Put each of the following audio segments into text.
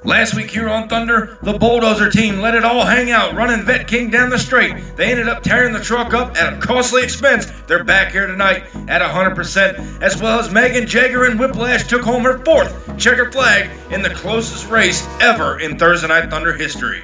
Last week here on Thunder, the Bulldozer Team let it all hang out, running Vet King down the straight. They ended up tearing the truck up at a costly expense. They're back here tonight at 100%, as well as Megan Jagger and Whiplash took home her 4th checker flag in the closest race ever in Thursday Night Thunder history.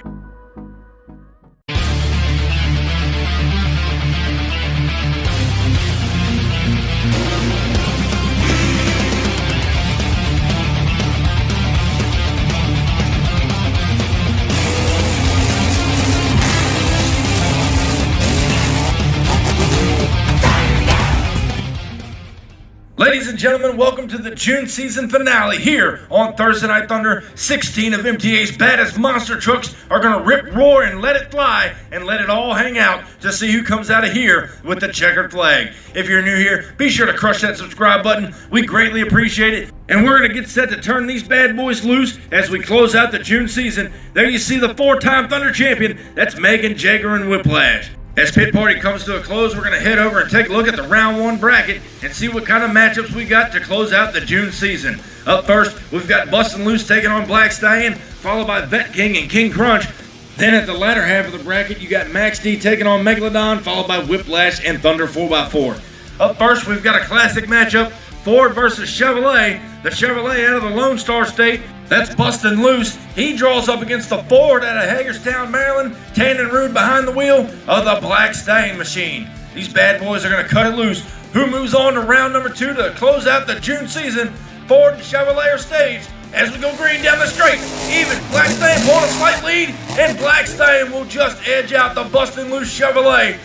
Ladies and gentlemen, welcome to the June season finale here on Thursday Night Thunder. 16 of MTA's baddest monster trucks are going to rip, roar, and let it fly, and let it all hang out to see who comes out of here with the checkered flag. If you're new here, be sure to crush that subscribe button. We greatly appreciate it. And we're going to get set to turn these bad boys loose as we close out the June season. There you see the 4-time Thunder champion. That's Megan Jagger and Whiplash. As pit party comes to a close, we're going to head over and take a look at the round 1 bracket and see what kind of matchups we got to close out the June season. Up first, we've got Bustin' Loose taking on Black Stallion, followed by Vet King and King Crunch. Then at the latter half of the bracket, you got Max D taking on Megalodon, followed by Whiplash and Thunder 4x4. Up first, we've got a classic matchup, Ford versus Chevrolet. The Chevrolet out of the Lone Star State, that's Bustin' Loose. He draws up against the Ford out of Hagerstown, Maryland, tan and rude behind the wheel of the Black Stallion machine. These bad boys are going to cut it loose. Who moves on to round number 2 to close out the June season? Ford and Chevrolet are staged as we go green down the straight. Even Black Stallion pulling a slight lead, and Black Stallion will just edge out the Bustin' Loose Chevrolet.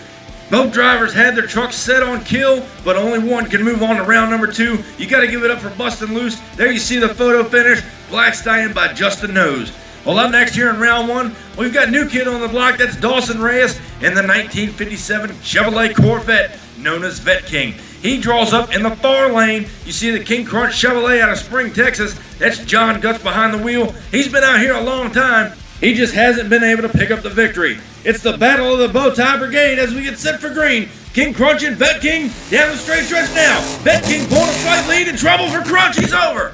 Both drivers had their trucks set on kill, but only one can move on to round number 2. You got to give it up for Bustin' Loose. There you see the photo finish, Black Stallion by just a nose. Well, up next here in round 1, we've got new kid on the block. That's Dawson Reyes in the 1957 Chevrolet Corvette, known as Vet King. He draws up in the far lane. You see the King Crunch Chevrolet out of Spring, Texas. That's John Guts behind the wheel. He's been out here a long time. He just hasn't been able to pick up the victory. It's the battle of the bow tie brigade as we get set for green. King Crunch and Vet King down the straight stretch now. Vet King pulling a slight lead, in trouble for Crunch. He's over.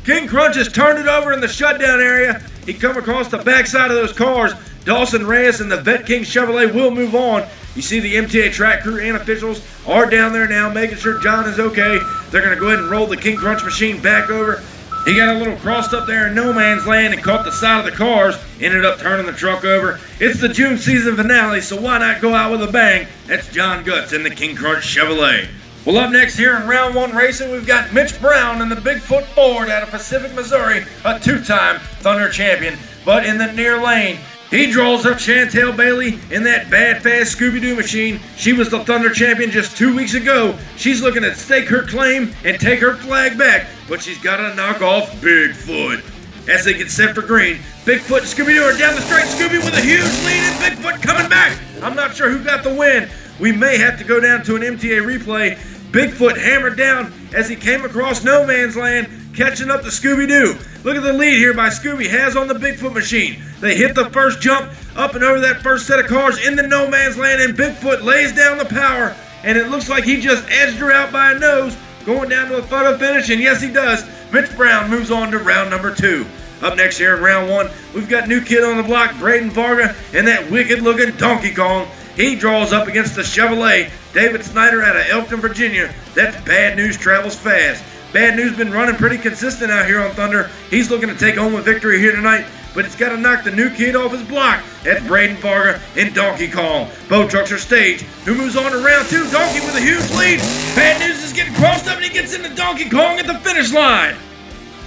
King Crunch has turned it over in the shutdown area. He come across the backside of those cars. Dawson Reyes and the Vet King Chevrolet will move on. You see the MTA track crew and officials are down there now making sure John is okay. They're going to go ahead and roll the King Crunch machine back over. He got a little crossed up there in no man's land and caught the side of the cars, ended up turning the truck over. It's the June season finale, so why not go out with a bang? That's John Guts in the King Crunch Chevrolet. Well, up next here in round 1 racing, we've got Mitch Brown in the Bigfoot Ford out of Pacific, Missouri, a 2-time Thunder champion, but in the near lane. He draws up Chantel Bailey in that bad, fast Scooby-Doo machine. She was the Thunder champion just 2 weeks ago. She's looking to stake her claim and take her flag back, but she's got to knock off Bigfoot. As they get set for green, Bigfoot and Scooby-Doo are down the straight. Scooby with a huge lead and Bigfoot coming back. I'm not sure who got the win. We may have to go down to an MTA replay. Bigfoot hammered down as he came across no man's land, catching up to Scooby-Doo. Look at the lead here by Scooby has on the Bigfoot machine. They hit the first jump up and over that first set of cars in the no man's land, and Bigfoot lays down the power, and it looks like he just edged her out by a nose, going down to a photo finish, and yes he does. Mitch Brown moves on to round number 2. Up next here in round 1, we've got new kid on the block, Braden Varga, and that wicked looking Donkey Kong. He draws up against the Chevrolet, David Snyder out of Elkton, Virginia. That's Bad News travels fast. Bad News been running pretty consistent out here on Thunder. He's looking to take home a victory here tonight, but it's got to knock the new kid off his block. That's Braden Varga and Donkey Kong. Both trucks are staged. Who moves on to round 2? Donkey with a huge lead. Bad News is getting crossed up and he gets into Donkey Kong at the finish line.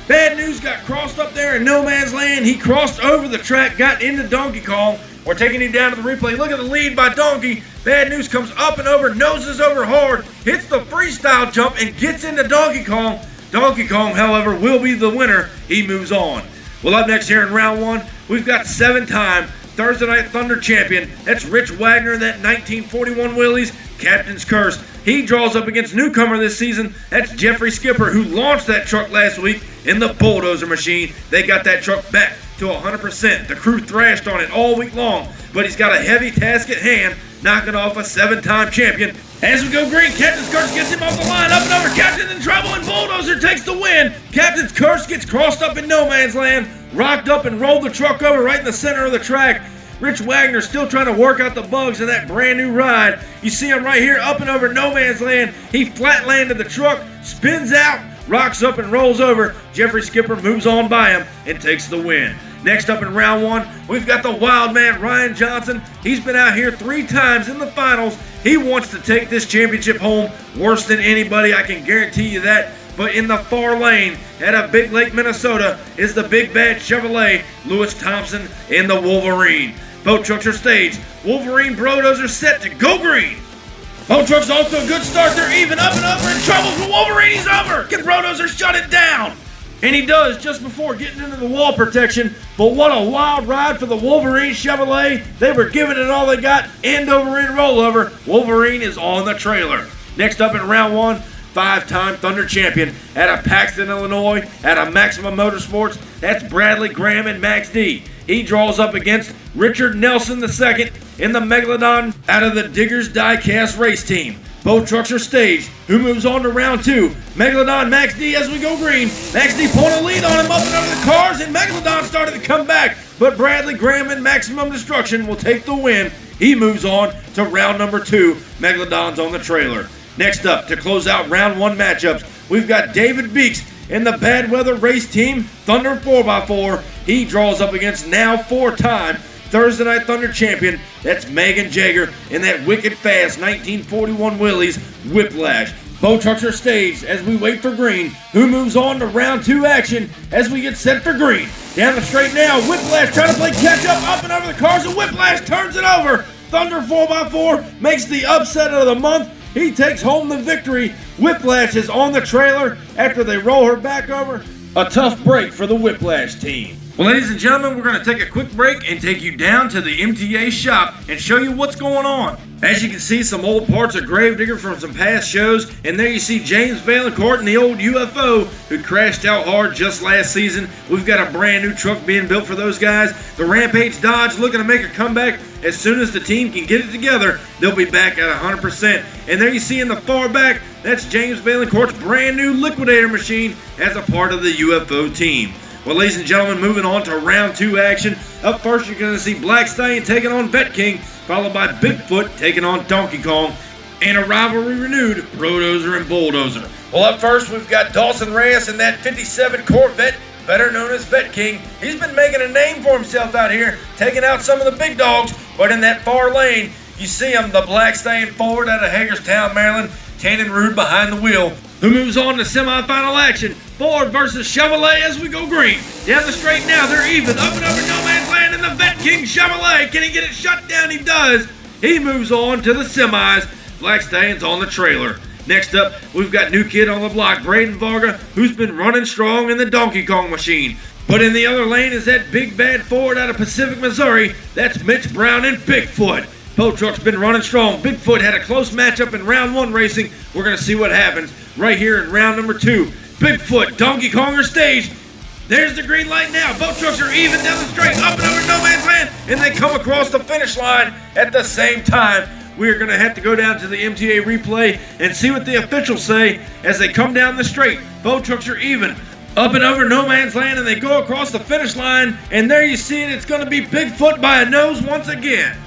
Bad News got crossed up there in no man's land. He crossed over the track, got into Donkey Kong. We're taking him down to the replay. Look at the lead by Donkey. Bad News comes up and over, noses over hard, hits the freestyle jump and gets into Donkey Kong. Donkey Kong, however, will be the winner. He moves on. Well, up next here in round 1, we've got 7-time Thursday Night Thunder champion. That's Rich Wagner, that 1941 Willys, Captain's Curse. He draws up against newcomer this season. That's Jeffrey Skipper, who launched that truck last week in the Bulldozer machine. They got that truck back to 100%. The crew thrashed on it all week long, but he's got a heavy task at hand, knocking off a 7-time champion. As we go green, Captain's Curse gets him off the line, up and over, Captain's in trouble, and Bulldozer takes the win. Captain's Curse gets crossed up in no man's land, rocked up and rolled the truck over right in the center of the track. Rich Wagner still trying to work out the bugs of that brand new ride. You see him right here, up and over no man's land. He flat landed the truck, spins out, rocks up and rolls over. Jeffrey Skipper moves on by him and takes the win. Next up in round one, we've got the wild man, Ryan Johnson. He's been out here 3 times in the finals. He wants to take this championship home worse than anybody, I can guarantee you that. But in the far lane out of Big Lake, Minnesota, is the big bad Chevrolet, Lewis Thompson in the Wolverine. Both trucks are staged. Wolverine Brodozer set to go green. Both trucks off to a good start. They're even, up and over, in trouble for Wolverine. He's over. Can Brodozer shut it down? And he does just before getting into the wall protection. But what a wild ride for the Wolverine Chevrolet. They were giving it all they got. End over end rollover. Wolverine is on the trailer. Next up in round one, 5-time Thunder champion out of Paxton, Illinois, out of Maximum Motorsports. That's Bradley Graham and Max D. He draws up against Richard Nelson II in the Megalodon out of the Diggers Diecast race team. Both trucks are staged. Who moves on to round 2? Megalodon Max D as we go green. Max D pulling a lead on him up and over the cars, and Megalodon started to come back. But Bradley Graham and Maximum Destruction will take the win. He moves on to round number 2. Megalodon's on the trailer. Next up, to close out round 1 matchups, we've got David Beeks in the Bad Weather Race Team Thunder 4x4. He draws up against now 4-time Thursday Night Thunder champion. That's Megan Jager in that wicked fast 1941 Willys Whiplash. Both trucks are staged as we wait for green. Who moves on to round 2 action as we get set for green? Down the straight now, Whiplash trying to play catch up and over the cars, and Whiplash turns it over. Thunder 4x4 makes the upset of the month. He takes home the victory. Whiplash is on the trailer after they roll her back over. A tough break for the Whiplash team. Well, ladies and gentlemen, we're going to take a quick break and take you down to the MTA shop and show you what's going on. As you can see, some old parts of Gravedigger from some past shows, and there you see James Valancourt and the old UFO who crashed out hard just last season. We've got a brand new truck being built for those guys. The Rampage Dodge looking to make a comeback. As soon as the team can get it together, they'll be back at 100%. And there you see in the far back, that's James Valancourt's brand new Liquidator machine as a part of the UFO team. Well, ladies and gentlemen, moving on to round 2 action. Up first, you're going to see Black Stallion taking on Vet King, followed by Bigfoot taking on Donkey Kong, and a rivalry renewed, Brodozer and Bulldozer. Well, up first, we've got Dawson Reyes in that 57 Corvette, better known as Vet King. He's been making a name for himself out here, taking out some of the big dogs, but in that far lane, you see him, the Black Stallion forward out of Hagerstown, Maryland, Tannen Rude behind the wheel. Who moves on to semifinal action? Ford versus Chevrolet as we go green. Down the straight now, they're even. Up and over no man's land in the Vet King Chevrolet. Can he get it shut down? He does. He moves on to the semis. Black Stallion's on the trailer. Next up, we've got new kid on the block, Braden Varga, who's been running strong in the Donkey Kong machine. But in the other lane is that big bad Ford out of Pacific, Missouri. That's Mitch Brown and Bigfoot. Both trucks been running strong. Bigfoot had a close matchup in round 1 racing. We're going to see what happens right here in round number 2. Bigfoot, Donkey Kong are staged. There's the green light now. Both trucks are even down the straight, up and over no man's land, and they come across the finish line at the same time. We are going to have to go down to the MTA replay and see what the officials say as they come down the straight. Both trucks are even, up and over no man's land, and they go across the finish line, and there you see it. It's going to be Bigfoot by a nose once again.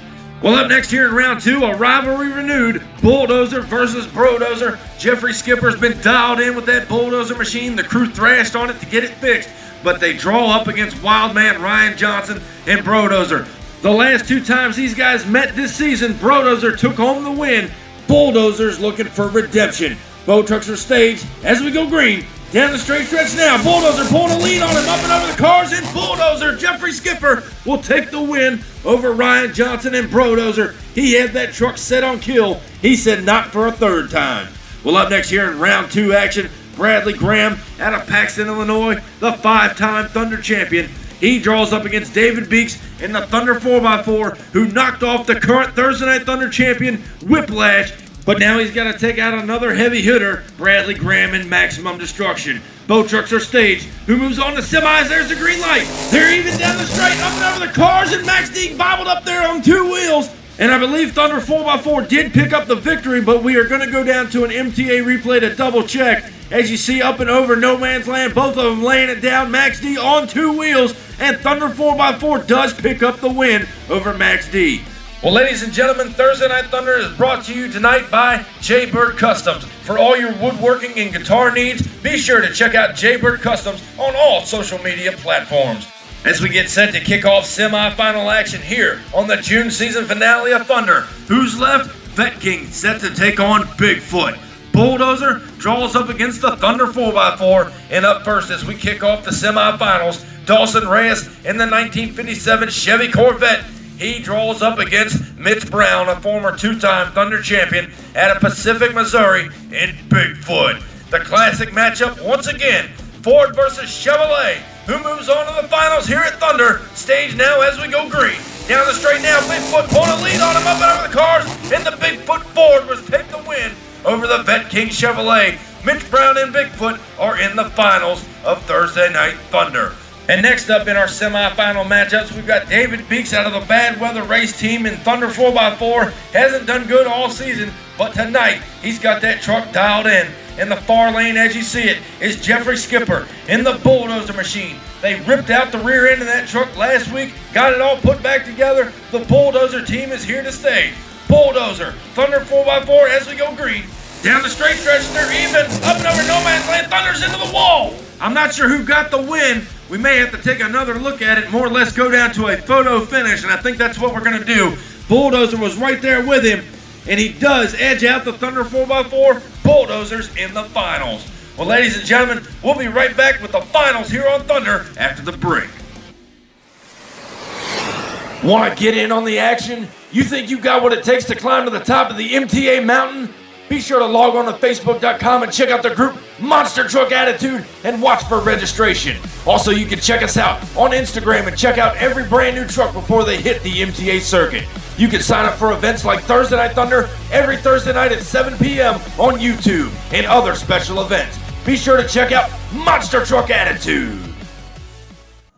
Well, up next here in round 2, a rivalry renewed, Bulldozer versus Brodozer. Jeffrey Skipper's been dialed in with that Bulldozer machine. The crew thrashed on it to get it fixed, but they draw up against Wildman Ryan Johnson and Brodozer. The last 2 times these guys met this season, Brodozer took home the win. Bulldozer's looking for redemption. Both trucks are staged as we go green. Down the straight stretch now, Bulldozer pulling a lead on him up and over the cars, and Bulldozer, Jeffrey Skipper, will take the win over Ryan Johnson and Brodozer. He had that truck set on kill. He said not for a 3rd time. Well, up next here in round 2 action, Bradley Graham out of Paxton, Illinois, the 5-time Thunder champion. He draws up against David Beeks in the Thunder 4x4, who knocked off the current Thursday Night Thunder champion, Whiplash. But now he's got to take out another heavy hitter, Bradley Graham in Maximum Destruction. Both trucks are staged. Who moves on to semis? There's the green light. They're even down the straight, up and over the cars, and Max D bobbled up there on 2 wheels. And I believe Thunder 4x4 did pick up the victory, but we are going to go down to an MTA replay to double check. As you see, up and over no man's land, both of them laying it down. Max D on 2 wheels, and Thunder 4x4 does pick up the win over Max D. Well, ladies and gentlemen, Thursday Night Thunder is brought to you tonight by Jaybird Customs. For all your woodworking and guitar needs, be sure to check out Jaybird Customs on all social media platforms. As we get set to kick off semifinal action here on the June season finale of Thunder, who's left? Vet King set to take on Bigfoot. Bulldozer draws up against the Thunder 4x4, and up first as we kick off the semifinals, Dawson Reyes in the 1957 Chevy Corvette. He draws up against Mitch Brown, a former 2-time Thunder champion out of Pacific, Missouri, in Bigfoot. The classic matchup once again, Ford versus Chevrolet. Who moves on to the finals here at Thunder? Stage now as we go green. Down the straight now, Bigfoot pulling a lead on him up and over the cars, and the Bigfoot Ford was take the win over the Vet King Chevrolet. Mitch Brown and Bigfoot are in the finals of Thursday Night Thunder. And next up in our semifinal matchups, we've got David Beeks out of the Bad Weather Race Team in Thunder 4x4. Hasn't done good all season, but tonight he's got that truck dialed in. In the far lane, as you see it, is Jeffrey Skipper in the Bulldozer machine. They ripped out the rear end of that truck last week, got it all put back together. The Bulldozer Team is here to stay. Bulldozer, Thunder 4x4 as we go green. Down the straight stretch, they're even. Up and over no man's land, Thunder's into the wall. I'm not sure who got the win. We may have to take another look at it, more or less go down to a photo finish, and I think that's what we're going to do. Bulldozer was right there with him, and he does edge out the Thunder 4x4. Bulldozers in the finals. Well, ladies and gentlemen, we'll be right back with the finals here on Thunder after the break. Want to get in on the action? You think you got what it takes to climb to the top of the MTA mountain? Be sure to log on to Facebook.com and check out the group Monster Truck Attitude and watch for registration. Also, you can check us out on Instagram and check out every brand new truck before they hit the MTA circuit. You can sign up for events like Thursday Night Thunder every Thursday night at 7 p.m. on YouTube and other special events. Be sure to check out Monster Truck Attitude.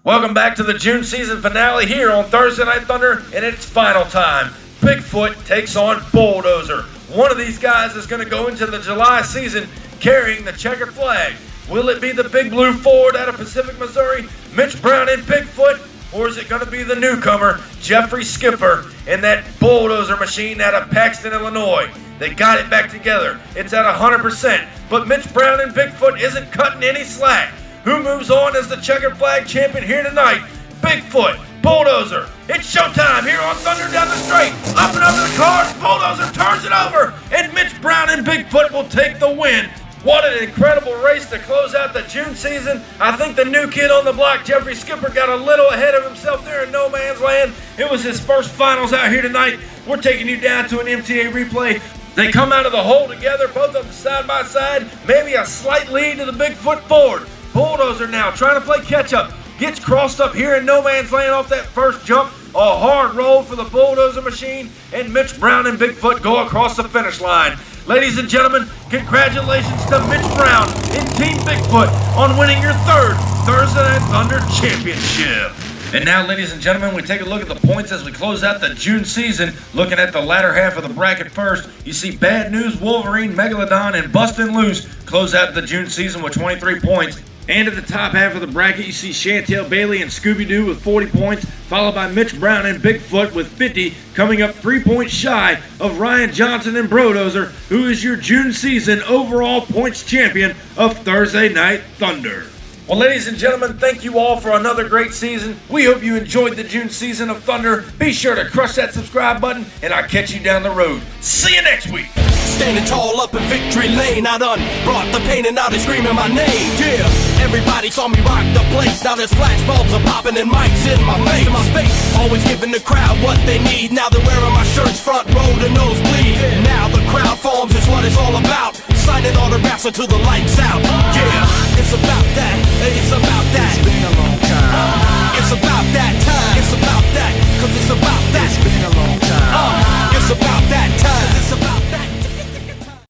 Welcome back to the June season finale here on Thursday Night Thunder, and it's final time. Bigfoot takes on Bulldozer. One of these guys is going to go into the July season carrying the checkered flag. Will it be the big blue Ford out of Pacific, Missouri, Mitch Brown and Bigfoot, or is it going to be the newcomer, Jeffrey Skipper, in that Bulldozer machine out of Paxton, Illinois? They got it back together. It's at 100%, but Mitch Brown and Bigfoot isn't cutting any slack. Who moves on as the checkered flag champion here tonight? Bigfoot, Bulldozer. It's showtime here on Thunder down the straight. Up and over the cars, Bulldozer turns it over, and Mitch Brown and Bigfoot will take the win. What an incredible race to close out the June season. I think the new kid on the block, Jeffrey Skipper, got a little ahead of himself there in no man's land. It was his first finals out here tonight. We're taking you down to an MTA replay. They come out of the hole together, both of them side by side. Maybe a slight lead to the Bigfoot Ford. Bulldozer now trying to play catch up. Gets crossed up here in no man's land off that first jump. A hard roll for the Bulldozer machine, and Mitch Brown and Bigfoot go across the finish line. Ladies and gentlemen, congratulations to Mitch Brown and Team Bigfoot on winning your third Thursday Night Thunder Championship. And now, ladies and gentlemen, we take a look at the points as we close out the June season. Looking at the latter half of the bracket first, you see Bad News, Wolverine, Megalodon, and Bustin' Loose close out the June season with 23 points. And at the top half of the bracket, you see Chantel Bailey and Scooby-Doo with 40 points, followed by Mitch Brown and Bigfoot with 50, coming up 3 points shy of Ryan Johnson and Brodozer, who is your June season overall points champion of Thursday Night Thunder. Well, ladies and gentlemen, thank you all for another great season. We hope you enjoyed the June season of Thunder. Be sure to crush that subscribe button, and I'll catch you down the road. See you next week. Standing tall up in victory lane, I done brought the pain and now they screaming my name. Yeah, everybody saw me rock the place. Now there's flashbulbs are popping and mics in my face. Always giving the crowd what they need. Now they're wearing my shirts front row to nosebleed. Now the crowd forms is what it's all about. Signing autographs until the lights out. Yeah, it's about that. It's about